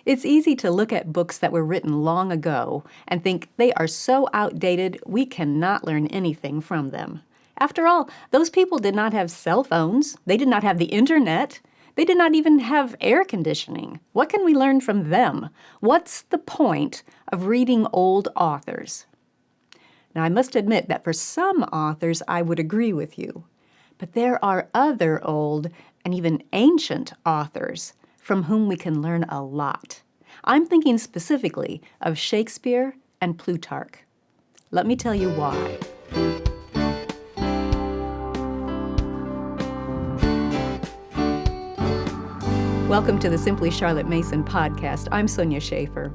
It's easy to look at books that were written long ago and think they are so outdated we cannot learn anything from them. After all, those people did not have cell phones. They did not have the internet. They did not even have air conditioning. What can we learn from them? What's the point of reading old authors? Now, I must admit that for some authors, I would agree with you. But there are other old and even ancient authors from whom we can learn a lot. I'm thinking specifically of Shakespeare and Plutarch. Let me tell you why. Welcome to the Simply Charlotte Mason podcast. I'm Sonia Schaefer.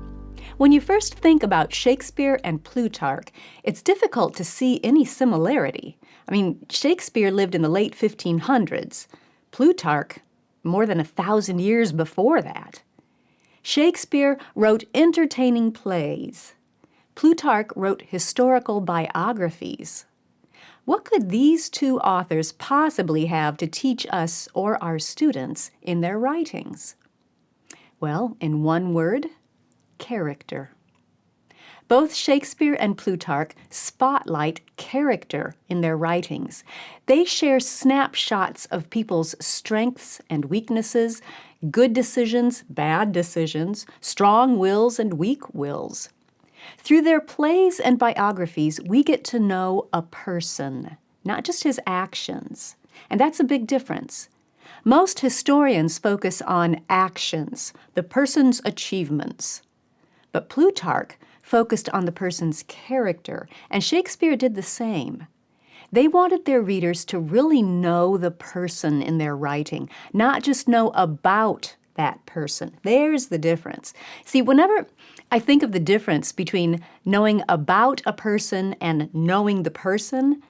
When you first think about Shakespeare and Plutarch, it's difficult to see any similarity. Shakespeare lived in the late 1500s. Plutarch, more than 1,000 years before that. Shakespeare wrote entertaining plays. Plutarch wrote historical biographies. What could these two authors possibly have to teach us or our students in their writings? Well, in one word, character. Both Shakespeare and Plutarch spotlight character in their writings. They share snapshots of people's strengths and weaknesses, good decisions, bad decisions, strong wills and weak wills. Through their plays and biographies, we get to know a person, not just his actions. And that's a big difference. Most historians focus on actions, the person's achievements. But Plutarch focused on the person's character, and Shakespeare did the same. They wanted their readers to really know the person in their writing, not just know about that person. There's the difference. See, whenever I think of the difference between knowing about a person and knowing the person,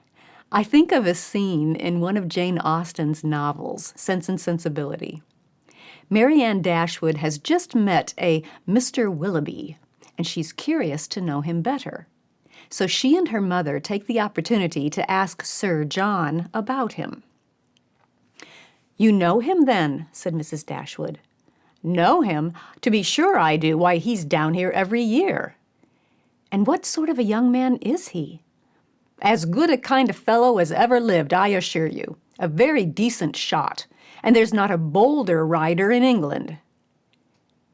I think of a scene in one of Jane Austen's novels, Sense and Sensibility. Marianne Dashwood has just met a Mr. Willoughby, and she's curious to know him better. So she and her mother take the opportunity to ask Sir John about him. "You know him, then?" said Mrs. Dashwood. "Know him? To be sure I do. Why, he's down here every year." "And what sort of a young man is he?" "As good a kind of fellow as ever lived, I assure you. A very decent shot. And there's not a bolder rider in England."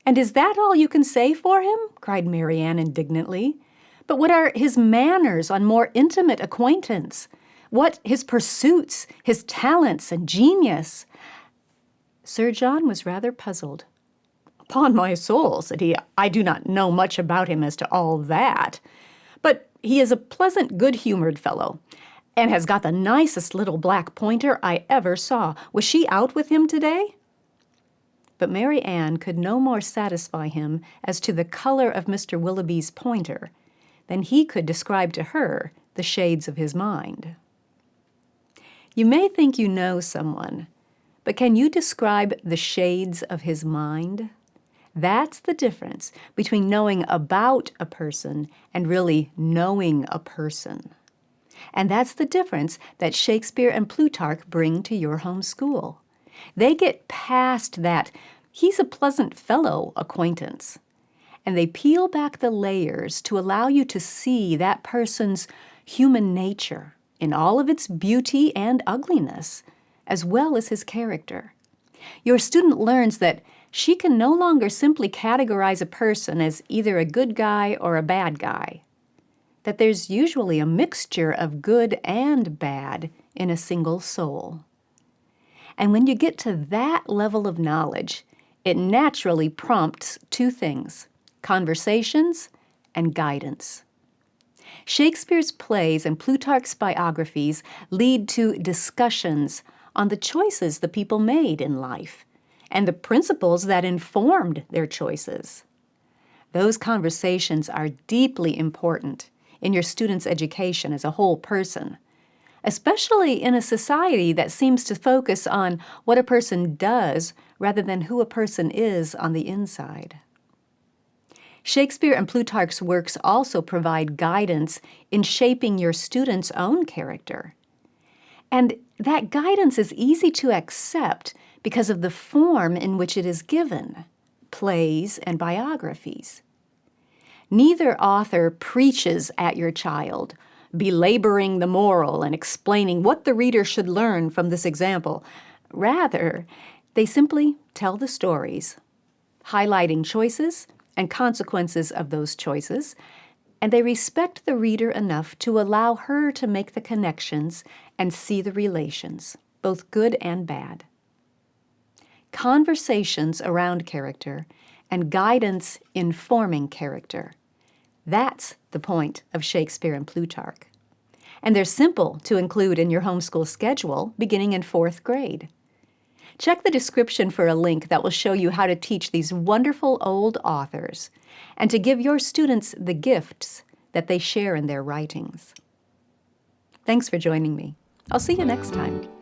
"And is that all you can say for him?" cried Marianne indignantly. "But what are his manners on more intimate acquaintance? What his pursuits, his talents and genius?" Sir John was rather puzzled. "Upon my soul," said he, "I do not know much about him as to all that. But he is a pleasant, good-humored fellow, and has got the nicest little black pointer I ever saw. Was she out with him today?" But Mary Ann could no more satisfy him as to the color of Mr. Willoughby's pointer than he could describe to her the shades of his mind. You may think you know someone, but can you describe the shades of his mind? That's the difference between knowing about a person and really knowing a person. And that's the difference that Shakespeare and Plutarch bring to your homeschool. They get past that "he's a pleasant fellow" acquaintance, and they peel back the layers to allow you to see that person's human nature in all of its beauty and ugliness, as well as his character. Your student learns that she can no longer simply categorize a person as either a good guy or a bad guy, that there's usually a mixture of good and bad in a single soul. And when you get to that level of knowledge, it naturally prompts two things: conversations and guidance. Shakespeare's plays and Plutarch's biographies lead to discussions on the choices the people made in life and the principles that informed their choices. Those conversations are deeply important in your student's education as a whole person, especially in a society that seems to focus on what a person does rather than who a person is on the inside. Shakespeare and Plutarch's works also provide guidance in shaping your student's own character. And that guidance is easy to accept because of the form in which it is given. plays, and biographies. Neither author preaches at your child, belaboring the moral and explaining what the reader should learn from this example. Rather, they simply tell the stories, highlighting choices and consequences of those choices, and they respect the reader enough to allow her to make the connections and see the relations, both good and bad. Conversations around character and guidance informing character. That's the point of Shakespeare and Plutarch. And they're simple to include in your homeschool schedule beginning in 4th grade. Check the description for a link that will show you how to teach these wonderful old authors and to give your students the gifts that they share in their writings. Thanks for joining me. I'll see you next time.